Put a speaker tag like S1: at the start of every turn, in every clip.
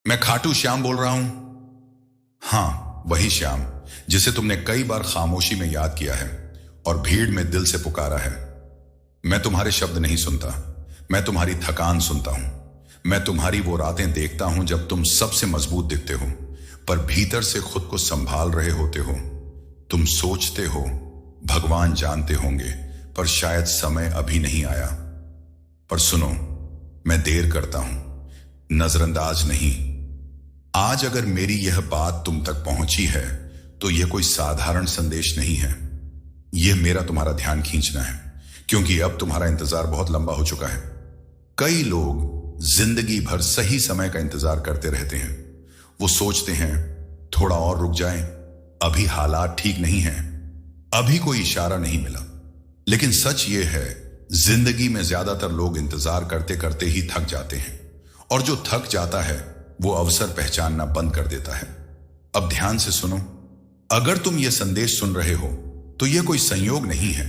S1: मैं खाटू श्याम बोल रहा हूं। हाँ, वही श्याम जिसे तुमने कई बार खामोशी में याद किया है और भीड़ में दिल से पुकारा है। मैं तुम्हारे शब्द नहीं सुनता, मैं तुम्हारी थकान सुनता हूं। मैं तुम्हारी वो रातें देखता हूं जब तुम सबसे मजबूत दिखते हो पर भीतर से खुद को संभाल रहे होते हो। तुम सोचते हो भगवान जानते होंगे पर शायद समय अभी नहीं आया। पर सुनो, मैं देर करता हूं, नजरअंदाज नहीं। आज अगर मेरी यह बात तुम तक पहुंची है तो यह कोई साधारण संदेश नहीं है। यह मेरा तुम्हारा ध्यान खींचना है, क्योंकि अब तुम्हारा इंतजार बहुत लंबा हो चुका है। कई लोग जिंदगी भर सही समय का इंतजार करते रहते हैं। वो सोचते हैं थोड़ा और रुक जाएं, अभी हालात ठीक नहीं हैं, अभी कोई इशारा नहीं मिला। लेकिन सच ये है, जिंदगी में ज्यादातर लोग इंतजार करते करते ही थक जाते हैं, और जो थक जाता है वो अवसर पहचानना बंद कर देता है। अब ध्यान से सुनो, अगर तुम ये संदेश सुन रहे हो तो ये कोई संयोग नहीं है,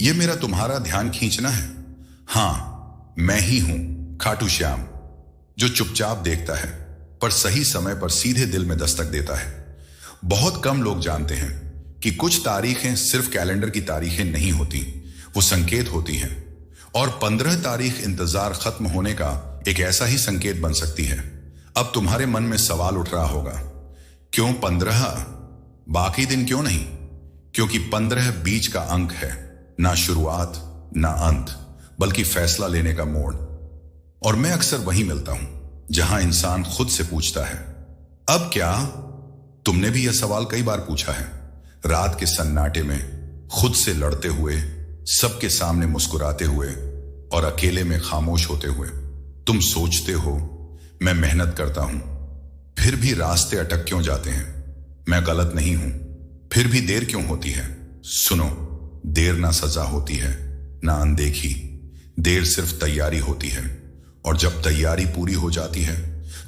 S1: ये मेरा तुम्हारा ध्यान खींचना है। हां, मैं ही हूं खाटू श्याम, जो चुपचाप देखता है पर सही समय पर सीधे दिल में दस्तक देता है। बहुत कम लोग जानते हैं कि कुछ तारीखें सिर्फ कैलेंडर की तारीखें नहीं होती, वो संकेत होती हैं। और 15 तारीख इंतजार खत्म होने का एक ऐसा ही संकेत बन सकती है। अब तुम्हारे मन में सवाल उठ रहा होगा, क्यों 15, बाकी दिन क्यों नहीं? क्योंकि 15 बीच का अंक है, ना शुरुआत ना अंत, बल्कि फैसला लेने का मोड़। और मैं अक्सर वहीं मिलता हूं जहां इंसान खुद से पूछता है अब क्या। तुमने भी यह सवाल कई बार पूछा है, रात के सन्नाटे में खुद से लड़ते हुए, सबके सामने मुस्कुराते हुए और अकेले में खामोश होते हुए। तुम सोचते हो मैं मेहनत करता हूं, फिर भी रास्ते अटक क्यों जाते हैं? मैं गलत नहीं हूं, फिर भी देर क्यों होती है? सुनो, देर ना सजा होती है ना अनदेखी, देर सिर्फ तैयारी होती है। और जब तैयारी पूरी हो जाती है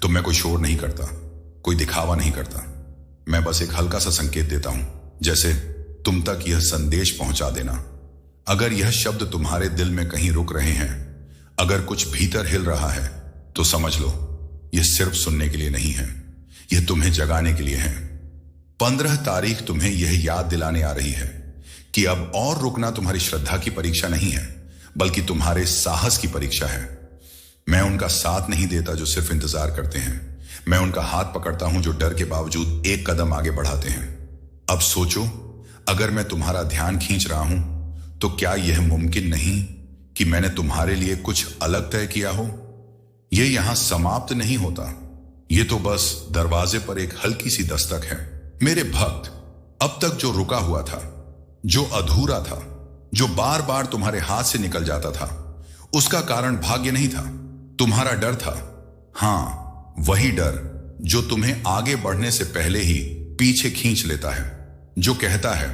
S1: तो मैं कोई शोर नहीं करता, कोई दिखावा नहीं करता। मैं बस एक हल्का सा संकेत देता हूं, जैसे तुम तक यह संदेश पहुंचा देना। अगर यह शब्द तुम्हारे दिल में कहीं रुक रहे हैं, अगर कुछ भीतर हिल रहा है, तो समझ लो यह सिर्फ सुनने के लिए नहीं है, यह तुम्हें जगाने के लिए है। 15 तारीख तुम्हें यह याद दिलाने आ रही है कि अब और रुकना तुम्हारी श्रद्धा की परीक्षा नहीं है, बल्कि तुम्हारे साहस की परीक्षा है। मैं उनका साथ नहीं देता जो सिर्फ इंतजार करते हैं, मैं उनका हाथ पकड़ता हूं जो डर के बावजूद एक कदम आगे बढ़ाते हैं। अब सोचो, अगर मैं तुम्हारा ध्यान खींच रहा हूं तो क्या यह मुमकिन नहीं कि मैंने तुम्हारे लिए कुछ अलग तय किया हो? यह यहां समाप्त नहीं होता, यह तो बस दरवाजे पर एक हल्की सी दस्तक है। मेरे भक्त, अब तक जो रुका हुआ था, जो अधूरा था, जो बार बार तुम्हारे हाथ से निकल जाता था, उसका कारण भाग्य नहीं था, तुम्हारा डर था। हां, वही डर जो तुम्हें आगे बढ़ने से पहले ही पीछे खींच लेता है, जो कहता है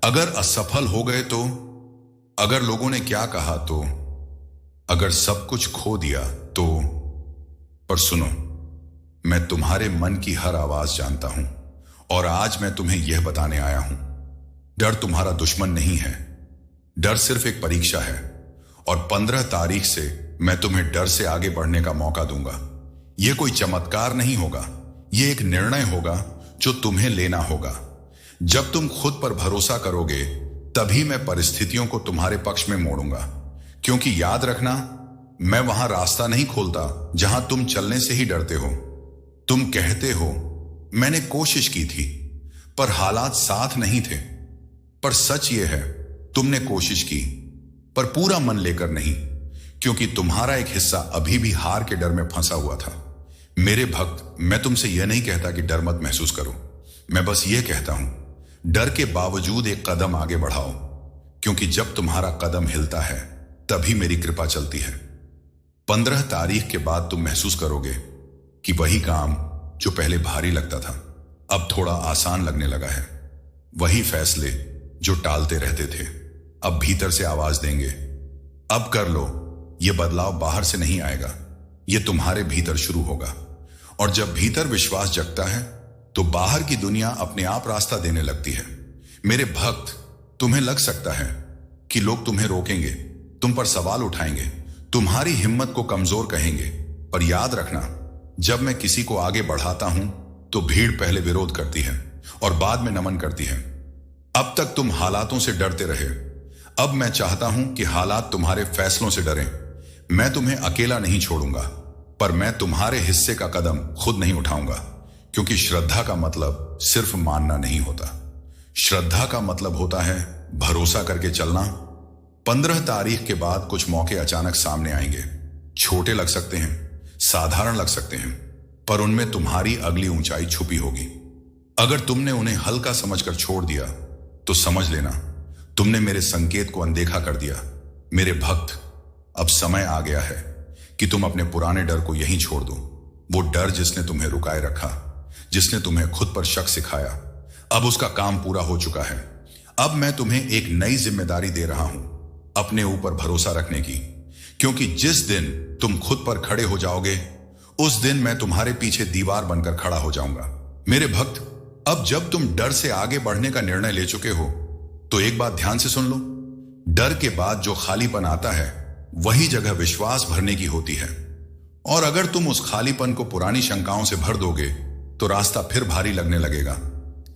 S1: अगर असफल हो गए तो, अगर लोगों ने क्या कहा तो, अगर सब कुछ खो दिया तो। पर सुनो, मैं तुम्हारे मन की हर आवाज जानता हूं और आज मैं तुम्हें यह बताने आया हूं, डर तुम्हारा दुश्मन नहीं है, डर सिर्फ एक परीक्षा है। और 15 तारीख से मैं तुम्हें डर से आगे बढ़ने का मौका दूंगा। यह कोई चमत्कार नहीं होगा, यह एक निर्णय होगा जो तुम्हें लेना होगा। जब तुम खुद पर भरोसा करोगे तभी मैं परिस्थितियों को तुम्हारे पक्ष में मोड़ूंगा। क्योंकि याद रखना, मैं वहां रास्ता नहीं खोलता जहां तुम चलने से ही डरते हो। तुम कहते हो मैंने कोशिश की थी पर हालात साथ नहीं थे, पर सच यह है तुमने कोशिश की पर पूरा मन लेकर नहीं, क्योंकि तुम्हारा एक हिस्सा अभी भी हार के डर में फंसा हुआ था। मेरे भक्त, मैं तुमसे यह नहीं कहता कि डर मत महसूस करो, मैं बस यह कहता हूं डर के बावजूद एक कदम आगे बढ़ाओ, क्योंकि जब तुम्हारा कदम हिलता है तभी मेरी कृपा चलती है। 15 तारीख के बाद तुम महसूस करोगे कि वही काम जो पहले भारी लगता था अब थोड़ा आसान लगने लगा है। वही फैसले जो टालते रहते थे अब भीतर से आवाज देंगे, अब कर लो। यह बदलाव बाहर से नहीं आएगा, यह तुम्हारे भीतर शुरू होगा। और जब भीतर विश्वास जगता है तो बाहर की दुनिया अपने आप रास्ता देने लगती है। मेरे भक्त, तुम्हें लग सकता है कि लोग तुम्हें रोकेंगे, तुम पर सवाल उठाएंगे, तुम्हारी हिम्मत को कमजोर कहेंगे, पर याद रखना जब मैं किसी को आगे बढ़ाता हूं तो भीड़ पहले विरोध करती है और बाद में नमन करती है। अब तक तुम हालातों से डरते रहे, अब मैं चाहता हूं कि हालात तुम्हारे फैसलों से डरें। मैं तुम्हें अकेला नहीं छोड़ूंगा, पर मैं तुम्हारे हिस्से का कदम खुद नहीं उठाऊंगा, क्योंकि श्रद्धा का मतलब सिर्फ मानना नहीं होता। श्रद्धा का मतलब होता है भरोसा करके चलना। 15 तारीख के बाद कुछ मौके अचानक सामने आएंगे। छोटे लग सकते हैं, साधारण लग सकते हैं, पर उनमें तुम्हारी अगली ऊंचाई छुपी होगी। अगर तुमने उन्हें हल्का समझकर छोड़ दिया तो समझ लेना तुमने मेरे संकेत को अनदेखा कर दिया। मेरे भक्त, अब समय आ गया है कि तुम अपने पुराने डर को यहीं छोड़ दो। वो डर जिसने तुम्हें रुकाए रखा, जिसने तुम्हें खुद पर शक सिखाया, अब उसका काम पूरा हो चुका है। अब मैं तुम्हें एक नई जिम्मेदारी दे रहा हूं, अपने ऊपर भरोसा रखने की, क्योंकि जिस दिन तुम खुद पर खड़े हो जाओगे उस दिन मैं तुम्हारे पीछे दीवार बनकर खड़ा हो जाऊंगा। मेरे भक्त, अब जब तुम डर से आगे बढ़ने का निर्णय ले चुके हो तो एक बात ध्यान से सुन लो। डर के बाद जो खालीपन आता है वही जगह विश्वास भरने की होती है, और अगर तुम उस खालीपन को पुरानी शंकाओं से भर दोगे तो रास्ता फिर भारी लगने लगेगा।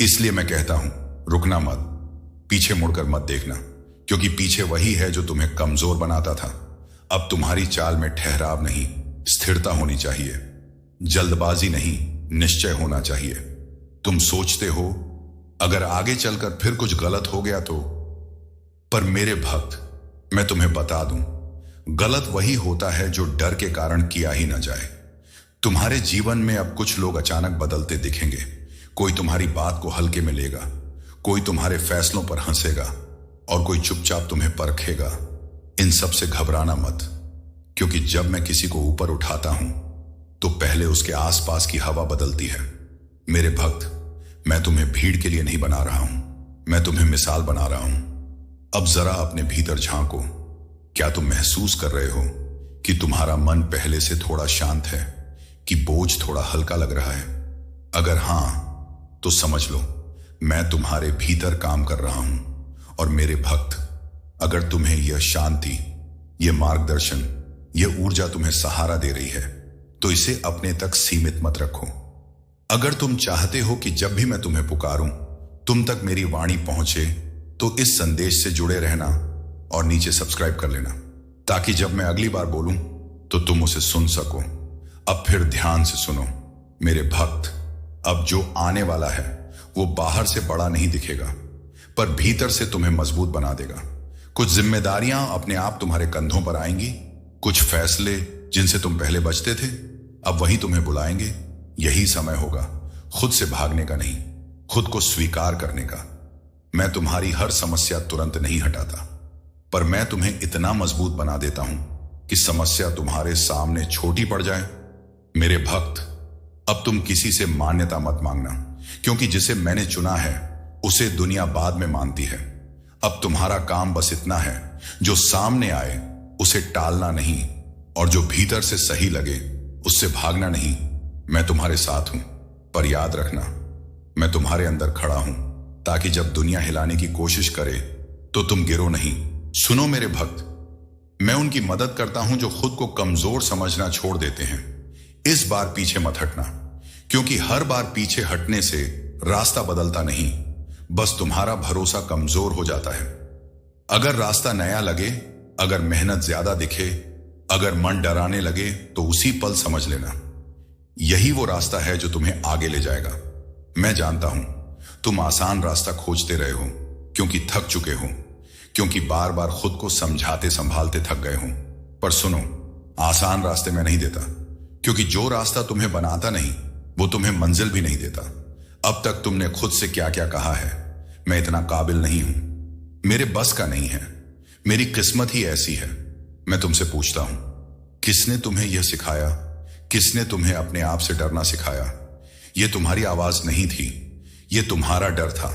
S1: इसलिए मैं कहता हूं, रुकना मत, पीछे मुड़कर मत देखना, क्योंकि पीछे वही है जो तुम्हें कमजोर बनाता था। अब तुम्हारी चाल में ठहराव नहीं, स्थिरता होनी चाहिए। जल्दबाजी नहीं, निश्चय होना चाहिए। तुम सोचते हो अगर आगे चलकर फिर कुछ गलत हो गया तो, पर मेरे भक्त, मैं तुम्हें बता दूं, गलत वही होता है जो डर के कारण किया ही ना जाए। तुम्हारे जीवन में अब कुछ लोग अचानक बदलते दिखेंगे। कोई तुम्हारी बात को हल्के में लेगा, कोई तुम्हारे फैसलों पर हंसेगा, और कोई चुपचाप तुम्हें परखेगा। इन सब से घबराना मत, क्योंकि जब मैं किसी को ऊपर उठाता हूं तो पहले उसके आसपास की हवा बदलती है। मेरे भक्त, मैं तुम्हें भीड़ के लिए नहीं बना रहा हूं, मैं तुम्हें मिसाल बना रहा हूं। अब जरा अपने भीतर झांको। क्या तुम महसूस कर रहे हो कि तुम्हारा मन पहले से थोड़ा शांत है, कि बोझ थोड़ा हल्का लग रहा है? अगर हां, तो समझ लो मैं तुम्हारे भीतर काम कर रहा हूं। और मेरे भक्त, अगर तुम्हें यह शांति, यह मार्गदर्शन, यह ऊर्जा तुम्हें सहारा दे रही है तो इसे अपने तक सीमित मत रखो। अगर तुम चाहते हो कि जब भी मैं तुम्हें पुकारूं तुम तक मेरी वाणी पहुंचे तो इस संदेश से जुड़े रहना और नीचे सब्सक्राइब कर लेना, ताकि जब मैं अगली बार बोलूं तो तुम उसे सुन सको। अब फिर ध्यान से सुनो मेरे भक्त, अब जो आने वाला है वो बाहर से बड़ा नहीं दिखेगा, पर भीतर से तुम्हें मजबूत बना देगा। कुछ जिम्मेदारियां अपने आप तुम्हारे कंधों पर आएंगी, कुछ फैसले जिनसे तुम पहले बचते थे अब वही तुम्हें बुलाएंगे। यही समय होगा खुद से भागने का नहीं, खुद को स्वीकार करने का। मैं तुम्हारी हर समस्या तुरंत नहीं हटाता, पर मैं तुम्हें इतना मजबूत बना देता हूं कि समस्या तुम्हारे सामने छोटी पड़ जाए। मेरे भक्त, अब तुम किसी से मान्यता मत मांगना, क्योंकि जिसे मैंने चुना है उसे दुनिया बाद में मानती है। अब तुम्हारा काम बस इतना है, जो सामने आए उसे टालना नहीं, और जो भीतर से सही लगे उससे भागना नहीं। मैं तुम्हारे साथ हूं, पर याद रखना मैं तुम्हारे अंदर खड़ा हूं, ताकि जब दुनिया हिलाने की कोशिश करे तो तुम गिरो नहीं। सुनो मेरे भक्त, मैं उनकी मदद करता हूं जो खुद को कमजोर समझना छोड़ देते हैं। इस बार पीछे मत हटना, क्योंकि हर बार पीछे हटने से रास्ता बदलता नहीं, बस तुम्हारा भरोसा कमजोर हो जाता है। अगर रास्ता नया लगे, अगर मेहनत ज्यादा दिखे, अगर मन डराने लगे, तो उसी पल समझ लेना यही वो रास्ता है जो तुम्हें आगे ले जाएगा। मैं जानता हूं तुम आसान रास्ता खोजते रहे हो, क्योंकि थक चुके हो, क्योंकि बार बार खुद को समझाते संभालते थक गए हो। पर सुनो, आसान रास्ते मैं नहीं देता, क्योंकि जो रास्ता तुम्हें बनाता नहीं वो तुम्हें मंजिल भी नहीं देता। अब तक तुमने खुद से क्या क्या कहा है, मैं इतना काबिल नहीं हूं, मेरे बस का नहीं है, मेरी किस्मत ही ऐसी है। मैं तुमसे पूछता हूं, किसने तुम्हें यह सिखाया? किसने तुम्हें अपने आप से डरना सिखाया? यह तुम्हारी आवाज नहीं थी, यह तुम्हारा डर था।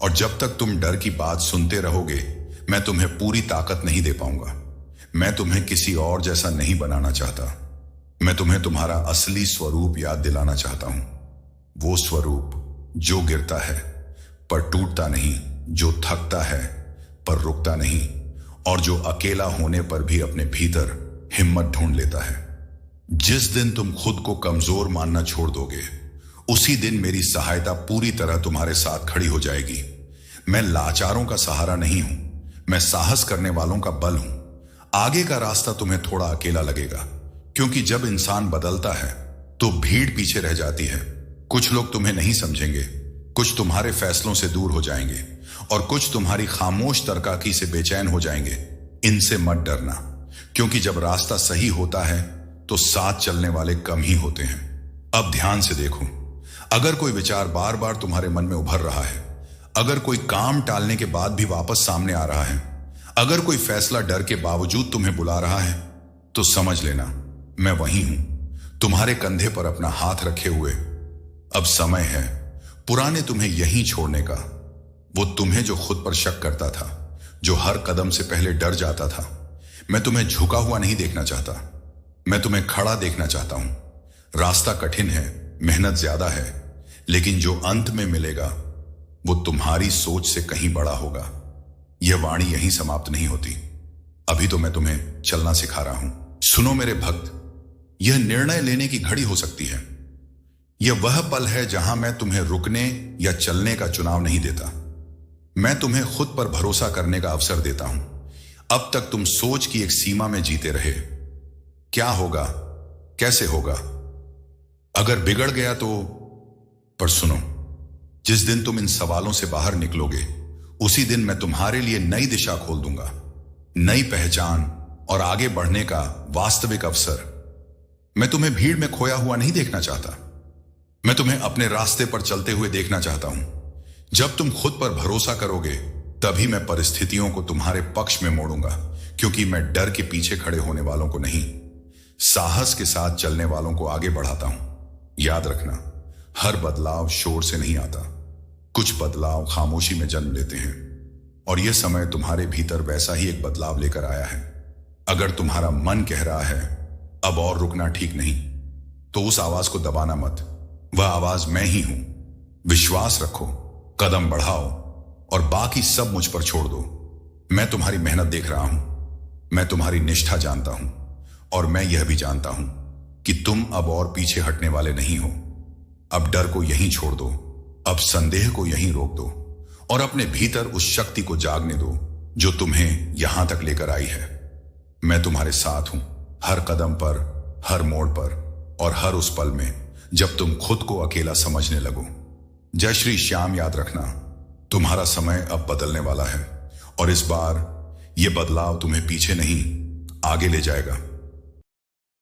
S1: और जब तक तुम डर की बात सुनते रहोगे मैं तुम्हें पूरी ताकत नहीं दे पाऊंगा। मैं तुम्हें किसी और जैसा नहीं बनाना चाहता, मैं तुम्हें तुम्हारा असली स्वरूप याद दिलाना चाहता हूं। वो स्वरूप जो गिरता है पर टूटता नहीं, जो थकता है पर रुकता नहीं, और जो अकेला होने पर भी अपने भीतर हिम्मत ढूंढ लेता है। जिस दिन तुम खुद को कमजोर मानना छोड़ दोगे, उसी दिन मेरी सहायता पूरी तरह तुम्हारे साथ खड़ी हो जाएगी। मैं लाचारों का सहारा नहीं हूं, मैं साहस करने वालों का बल हूं। आगे का रास्ता तुम्हें थोड़ा अकेला लगेगा, क्योंकि जब इंसान बदलता है तो भीड़ पीछे रह जाती है। कुछ लोग तुम्हें नहीं समझेंगे, कुछ तुम्हारे फैसलों से दूर हो जाएंगे और कुछ तुम्हारी खामोश तरकाकी से बेचैन हो जाएंगे। इनसे मत डरना, क्योंकि जब रास्ता सही होता है तो साथ चलने वाले कम ही होते हैं। अब ध्यान से देखो, अगर कोई विचार बार बार तुम्हारे मन में उभर रहा है, अगर कोई काम टालने के बाद भी वापस सामने आ रहा है, अगर कोई फैसला डर के बावजूद तुम्हें बुला रहा है, तो समझ लेना मैं वहीं हूं, तुम्हारे कंधे पर अपना हाथ रखे हुए। अब समय है पुराने तुम्हें यहीं छोड़ने का। वो तुम्हें जो खुद पर शक करता था, जो हर कदम से पहले डर जाता था। मैं तुम्हें झुका हुआ नहीं देखना चाहता, मैं तुम्हें खड़ा देखना चाहता हूं। रास्ता कठिन है, मेहनत ज्यादा है, लेकिन जो अंत में मिलेगा वो तुम्हारी सोच से कहीं बड़ा होगा। यह वाणी यहीं समाप्त नहीं होती, अभी तो मैं तुम्हें चलना सिखा रहा हूं। सुनो मेरे भक्त, यह निर्णय लेने की घड़ी हो सकती है। यह वह पल है जहां मैं तुम्हें रुकने या चलने का चुनाव नहीं देता। मैं तुम्हें खुद पर भरोसा करने का अवसर देता हूं। अब तक तुम सोच की एक सीमा में जीते रहे, क्या होगा, कैसे होगा, अगर बिगड़ गया तो। पर सुनो, जिस दिन तुम इन सवालों से बाहर निकलोगे, उसी दिन मैं तुम्हारे लिए नई दिशा खोल दूंगा, नई पहचान और आगे बढ़ने का वास्तविक अवसर। मैं तुम्हें भीड़ में खोया हुआ नहीं देखना चाहता, मैं तुम्हें अपने रास्ते पर चलते हुए देखना चाहता हूं। जब तुम खुद पर भरोसा करोगे, तभी मैं परिस्थितियों को तुम्हारे पक्ष में मोड़ूंगा, क्योंकि मैं डर के पीछे खड़े होने वालों को नहीं, साहस के साथ चलने वालों को आगे बढ़ाता हूं। याद रखना, हर बदलाव शोर से नहीं आता, कुछ बदलाव खामोशी में जन्म लेते हैं, और यह समय तुम्हारे भीतर वैसा ही एक बदलाव लेकर आया है। अगर तुम्हारा मन कह रहा है अब और रुकना ठीक नहीं, तो उस आवाज को दबाना मत, वह आवाज मैं ही हूं। विश्वास रखो, कदम बढ़ाओ और बाकी सब मुझ पर छोड़ दो। मैं तुम्हारी मेहनत देख रहा हूं, मैं तुम्हारी निष्ठा जानता हूं, और मैं यह भी जानता हूं कि तुम अब और पीछे हटने वाले नहीं हो। अब डर को यहीं छोड़ दो, अब संदेह को यहीं रोक दो, और अपने भीतर उस शक्ति को जागने दो जो तुम्हें यहां तक लेकर आई है। मैं तुम्हारे साथ हूं, हर कदम पर, हर मोड़ पर, और हर उस पल में जब तुम खुद को अकेला समझने लगो। जय श्री श्याम याद रखना, तुम्हारा समय अब बदलने वाला है, और इस बार यह बदलाव तुम्हें पीछे नहीं, आगे ले जाएगा।